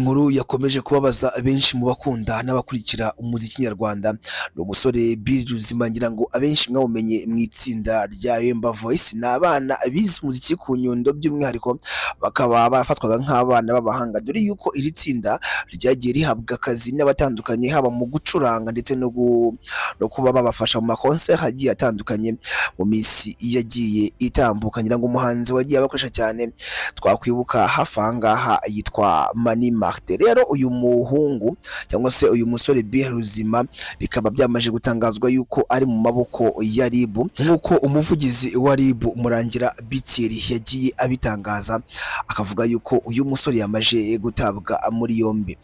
Inkuru yakomeje kubabaza benshi mu bakunda n'abakurikira umuziki nyarwanda ni umusore Bill Ruzima ngira ngo abenshi mwawumenye mu itsinda rya Yemba Voice. Ni abana bize umuziki ku Nyundo by'umwihariko bakaba barafatwaga nk'abana b'abahanga, dore yuko iri tsinda ryagiye rihabwa akazi n'abatandukanye haba mu gucuranga ndetse no kuba babafasha mu makonseri agiye atandukanye mu minsi yagiye itambuka. Ngira ngo umuhanzi wagiye abakoresha cyane twakwibuka hafi aha ngaha yitwa Mani Martin. Rero uyu muhungu cyangwa se uyu musore Bill Ruzima bikaba byamaje gutangazwa yuko ari mu maboko ya RIB, nk'uko umuvugizi wa RIB Murangira Bitsiri yagiye abitangaza, akavuga yuko uyu musore yamaje gutabwa muri yombi.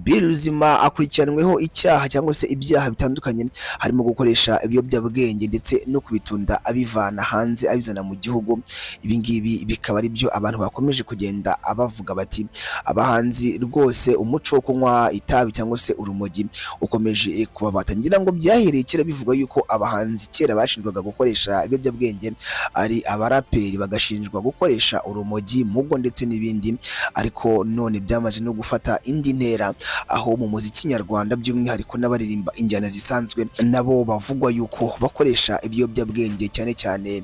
Bill Ruzima akurikiranweho icyaha cyangwa se ibyaha bitandukanye, harimo gukoresha ibiyobyabwenge ndetse no kubitunda abivana hanze abizana mu gihugu. Ibi ngibi bikaba ari byo abantu bakomeje kugenda abavuga bati abahanzi rwose umuco wo kunywa itabi cyangwa se urumogi ukomeje kubabata. Ngira ngo byahereye kera bivuga yuko abahanzi kera bashinjwaga gukoresha ibiyobyabwenge ari abaraperi, bagashinjwa gukoresha urumogi, mugo ndetse n'ibindi, ariko none byamaze no gufata indi ntera, aho mu muziki nyarwanda by'umwihariko n'abaririmba injyana zisanzwe nabo bavugwa yuko bakoresha ibiyobyabwenge cyane cyane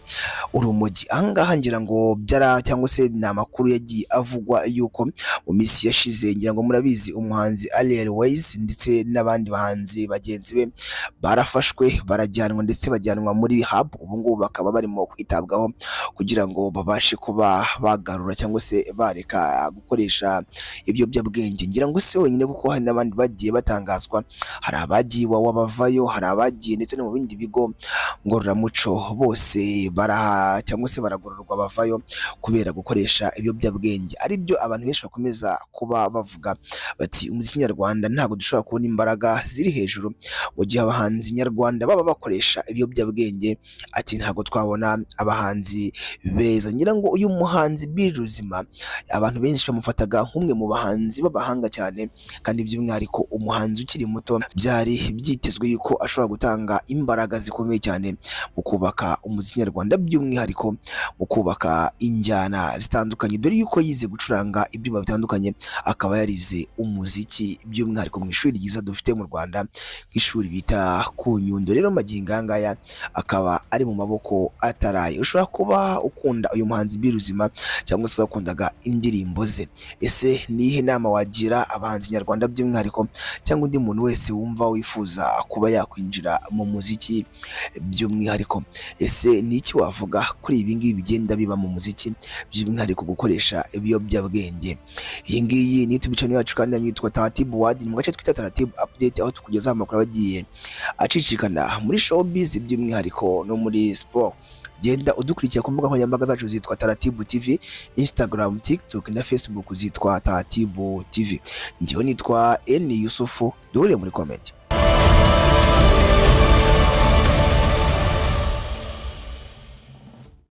urumogi. Ahangaha ngira ngo cyangwa se ni amakuru yagiye avugwa yuko mu minsi yashize, ngira ngo murabizi umuhanzi Ariel Ways ndetse n'abandi bahanzi bagenzi be barafashwe barajyanwa ndetse bajyanwa muri hub. Ubu ngubu bakaba barimo kwitabwaho kugira ngo babashe kuba bagarura cyangwa se bareka gukoresha ibiyobyabwenge. Ngira ngo si wenyine kuko hari n'abandi bagiye batangazwa, hari abagiye Iwawa bavayo, hari abagiye ndetse no mu bindi bigo ngororamuco, bose baraha cyangwa se baragororwa bavayo kubera gukoresha ibiyobyabwenge. Ari byo abantu benshi bakomeza kuba bavuga bati umuziki nyarwanda ntabwo dushobora kubona imbaraga ziri hejuru mu gihe abahanzi nyarwanda baba bakoresha ibiyobyabwenge, ati ntabwo twabona abahanzi beza. Ngira ngo uyu muhanzi Bill Ruzima abantu benshi bamufataga nk'umwe mu bahanzi b'abahanga cyane, kandi by'umwihariko umuhanzi ukiri muto byari byitezwe yuko ashobora gutanga imbaraga zikomeye cyane mu kubaka umuziki nyarwanda, by'umwihariko mu kubaka injyana zitandukanye, dore yuko yize gucuranga ibyuma bitandukanye, akaba yarize umuziki by'umwihariko mu ishuri ryiza dufite mu Rwanda nk'ishuri bita ku Nyundo. Rero magingo aya ngaya akaba ari mu maboko ataraye. Ushobora kuba ukunda uyu muhanzi Bill Ruzima cyangwa se wakundaga indirimbo ze, ese nihe nama wagira abahanzi nyarwanda by'umwihariko cyangwa undi muntu wese wumva wifuza kuba yakwinjira mu muziki by'umwihariko? Ese ni iki wavuga kuri ibi ngibi bigenda biba mu muziki by'umwihariko gukoresha ibiyobyabwenge? Iyi ngiyi ni YouTube channel yacu kandi yitwa Taratibu Ward, mu gace twita Taratibu Update, aho tukugezaho amakuru agiye acicikana muri showbiz by'umwihariko no muri sport. Genda udukurikira ku mbuga nkoranyambaga zacu zitwa Taratibu TV, Instagram, TikTok na Facebook zitwa Taratibu TV. Njyewe nitwa N Yusufu, duhure muri comment.